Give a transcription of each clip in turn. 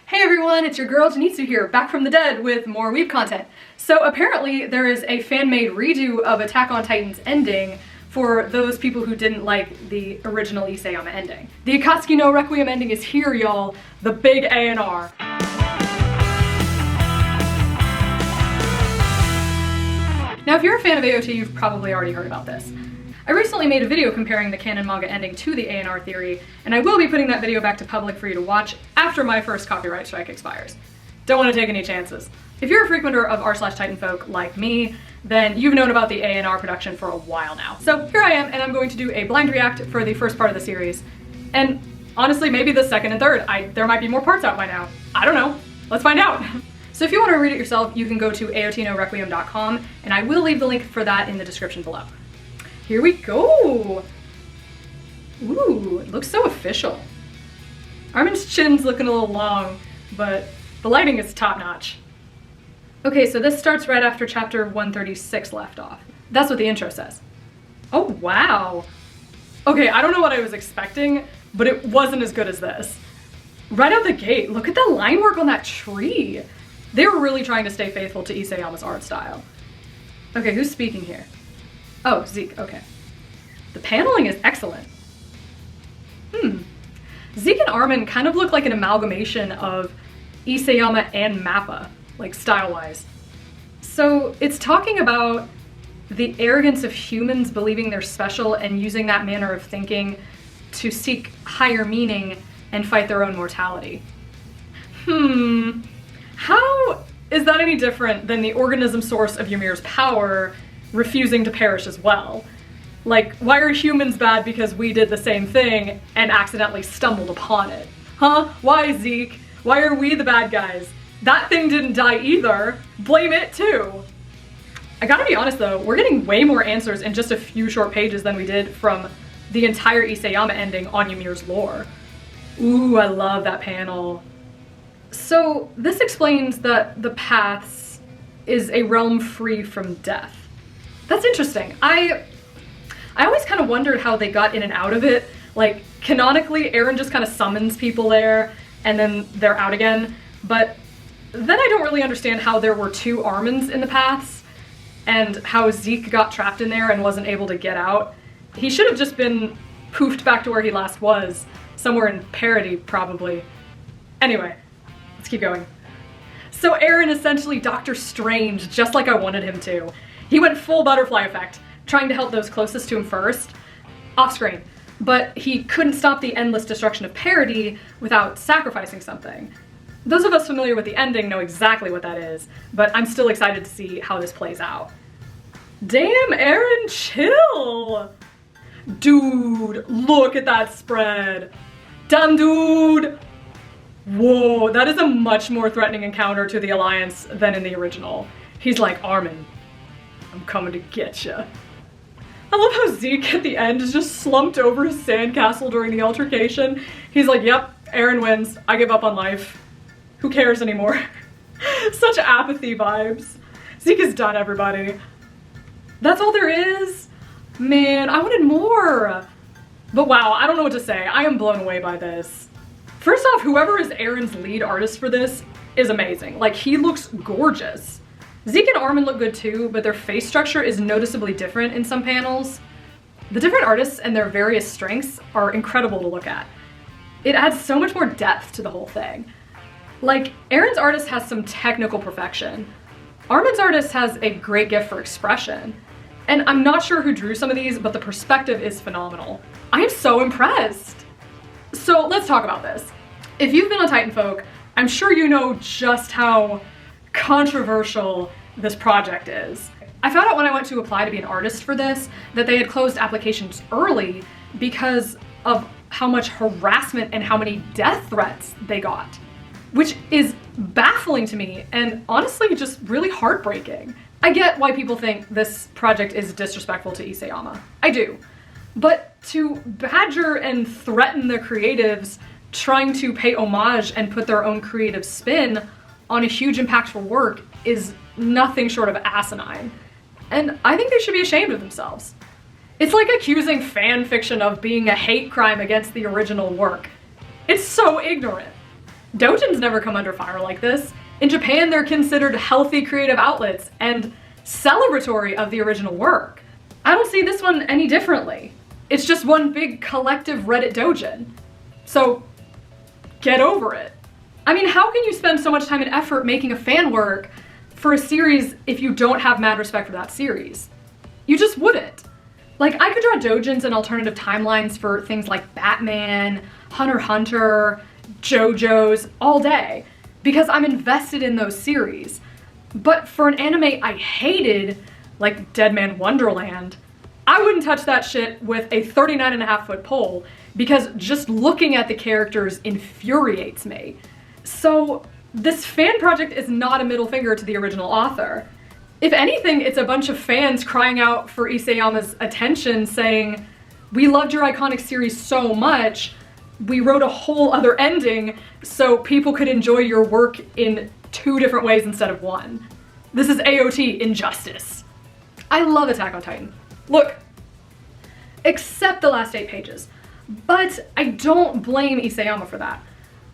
Hey everyone, it's your girl Jenitsu here, back from the dead with more weeb content. So apparently there is a fan-made redo of Attack on Titan's ending for those people who didn't like the original Iseyama ending. The AOT No Requiem ending is here, y'all. The big ANR. Now if you're a fan of AOT, you've probably already heard about this. I recently made a video comparing the canon manga ending to the ANR theory, and I will be putting that video back to public for you to watch after my first copyright strike expires. Don't want to take any chances. If you're a frequenter of r/Titanfolk like me, then you've known about the ANR production for a while now. So here I am, and I'm going to do a blind react for the first part of the series. And honestly, maybe the second and third. There might be more parts out by now. I don't know. Let's find out. So if you want to read it yourself, you can go to AOTNoRequiem.com, and I will leave the link for that in the description below. Here we go! Ooh, it looks so official. Armin's chin's looking a little long, but the lighting is top-notch. Okay, so this starts right after chapter 136 left off. That's what the intro says. Oh, wow! Okay, I don't know what I was expecting, but it wasn't as good as this. Right out the gate, look at the line work on that tree! They were really trying to stay faithful to Iseyama's art style. Okay, who's speaking here? Oh, Zeke, okay. The paneling is excellent. Zeke and Armin kind of look like an amalgamation of Iseyama and Mappa, like style-wise. So it's talking about the arrogance of humans believing they're special and using that manner of thinking to seek higher meaning and fight their own mortality. How is that any different than the organism source of Ymir's power refusing to perish as well? Like, why are humans bad because we did the same thing and accidentally stumbled upon it? Huh? Why, Zeke? Why are we the bad guys? That thing didn't die either. Blame it too. I gotta be honest though, we're getting way more answers in just a few short pages than we did from the entire Iseyama ending on Ymir's lore. Ooh, I love that panel. So this explains that the Paths is a realm free from death. That's interesting. I always kind of wondered how they got in and out of it. Like, canonically, Eren just kind of summons people there, and then they're out again. But then I don't really understand how there were two Armins in the Paths, and how Zeke got trapped in there and wasn't able to get out. He should have just been poofed back to where he last was, somewhere in Parody, probably. Anyway, let's keep going. So Eren essentially Doctor Strange, just like I wanted him to. He went full butterfly effect, trying to help those closest to him first, off-screen. But he couldn't stop the endless destruction of Parody without sacrificing something. Those of us familiar with the ending know exactly what that is, but I'm still excited to see how this plays out. Damn, Eren, chill! Dude, look at that spread. Damn, dude! Whoa, that is a much more threatening encounter to the Alliance than in the original. He's like, Armin, I'm coming to get ya. I love how Zeke at the end is just slumped over his sandcastle during the altercation. He's like, yep, Eren wins. I give up on life. Who cares anymore? Such apathy vibes. Zeke is done, everybody. That's all there is? Man, I wanted more. But wow, I don't know what to say. I am blown away by this. First off, whoever is Eren's lead artist for this is amazing. Like, he looks gorgeous. Zeke and Armin look good too, but their face structure is noticeably different in some panels. The different artists and their various strengths are incredible to look at. It adds so much more depth to the whole thing. Like, Eren's artist has some technical perfection. Armin's artist has a great gift for expression. And I'm not sure who drew some of these, but the perspective is phenomenal. I am so impressed. So let's talk about this. If you've been on Titanfolk, I'm sure you know just how controversial this project is. I found out when I went to apply to be an artist for this that they had closed applications early because of how much harassment and how many death threats they got, which is baffling to me and honestly just really heartbreaking. I get why people think this project is disrespectful to Iseyama. I do. But to badger and threaten the creatives trying to pay homage and put their own creative spin on a huge impactful work is nothing short of asinine. And I think they should be ashamed of themselves. It's like accusing fan fiction of being a hate crime against the original work. It's so ignorant. Doujins never come under fire like this. In Japan, they're considered healthy creative outlets and celebratory of the original work. I don't see this one any differently. It's just one big collective Reddit doujin. So, get over it. I mean, how can you spend so much time and effort making a fan work for a series if you don't have mad respect for that series? You just wouldn't. Like, I could draw doujins and alternative timelines for things like Batman, Hunter x Hunter, JoJo's all day, because I'm invested in those series. But for an anime I hated, like Dead Man Wonderland, I wouldn't touch that shit with a 39.5-foot pole, because just looking at the characters infuriates me. So this fan project is not a middle finger to the original author. If anything, it's a bunch of fans crying out for Iseyama's attention, saying, "We loved your iconic series so much, we wrote a whole other ending so people could enjoy your work in 2 different ways instead of 1. This is AOT injustice." I love Attack on Titan. Look, except the last 8 pages. But I don't blame Iseyama for that.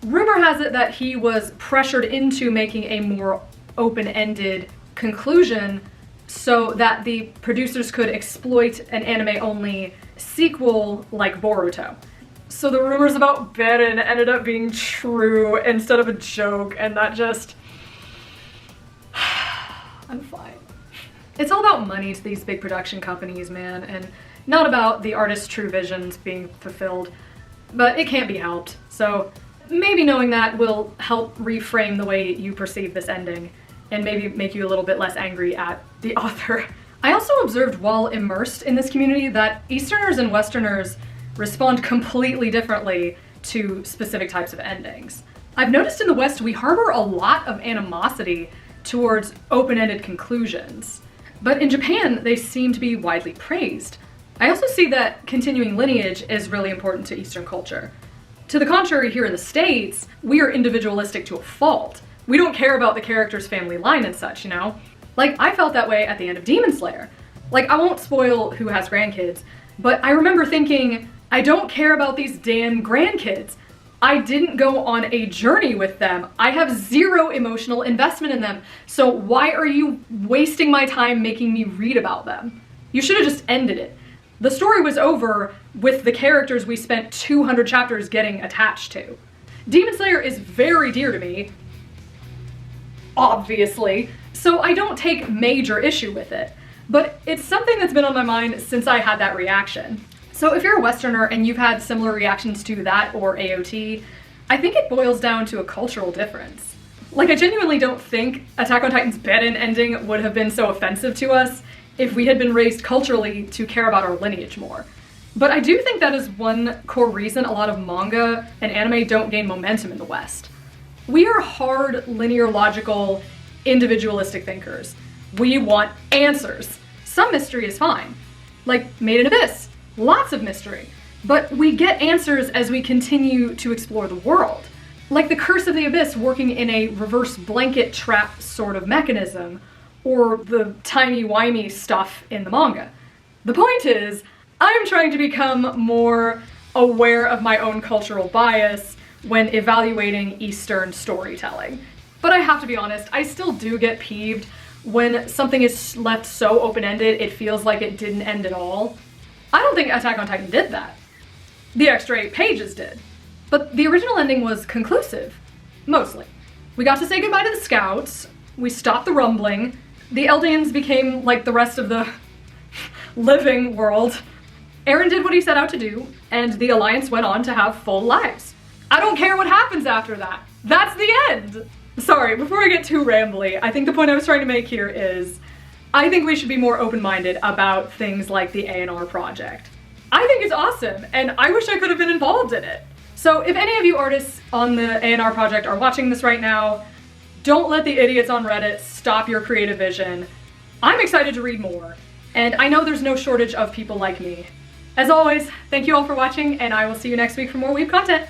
Rumor has it that he was pressured into making a more open-ended conclusion so that the producers could exploit an anime-only sequel like Boruto. So the rumors about Beren ended up being true instead of a joke, and that just... I'm fine. It's all about money to these big production companies, man, and not about the artist's true visions being fulfilled. But it can't be helped, so maybe knowing that will help reframe the way you perceive this ending, and maybe make you a little bit less angry at the author. I also observed while immersed in this community that Easterners and Westerners respond completely differently to specific types of endings. I've noticed in the West we harbor a lot of animosity towards open-ended conclusions, but in Japan they seem to be widely praised. I also see that continuing lineage is really important to Eastern culture. To the contrary, here in the States, we are individualistic to a fault. We don't care about the character's family line and such, you know? Like, I felt that way at the end of Demon Slayer. Like, I won't spoil who has grandkids, but I remember thinking, I don't care about these damn grandkids. I didn't go on a journey with them. I have 0 emotional investment in them. So why are you wasting my time making me read about them? You should have just ended it. The story was over with the characters we spent 200 chapters getting attached to. Demon Slayer is very dear to me, obviously, so I don't take major issue with it. But it's something that's been on my mind since I had that reaction. So if you're a Westerner and you've had similar reactions to that or AOT, I think it boils down to a cultural difference. Like, I genuinely don't think Attack on Titan's Beren ending would have been so offensive to us if we had been raised culturally to care about our lineage more. But I do think that is one core reason a lot of manga and anime don't gain momentum in the West. We are hard, linear, logical, individualistic thinkers. We want answers. Some mystery is fine. Like Made in Abyss, lots of mystery. But we get answers as we continue to explore the world. Like the Curse of the Abyss working in a reverse blanket trap sort of mechanism, or the timey-wimey stuff in the manga. The point is, I'm trying to become more aware of my own cultural bias when evaluating Eastern storytelling. But I have to be honest, I still do get peeved when something is left so open-ended it feels like it didn't end at all. I don't think Attack on Titan did that. The extra 8 pages did. But the original ending was conclusive, mostly. We got to say goodbye to the scouts, we stopped the rumbling, the Eldians became like the rest of the living world. Eren did what he set out to do, and the Alliance went on to have full lives. I don't care what happens after that. That's the end! Sorry, before I get too rambly, I think the point I was trying to make here is, I think we should be more open-minded about things like the ANR project. I think it's awesome, and I wish I could have been involved in it. So if any of you artists on the ANR project are watching this right now, don't let the idiots on Reddit stop your creative vision. I'm excited to read more, and I know there's no shortage of people like me. As always, thank you all for watching, and I will see you next week for more weeb content.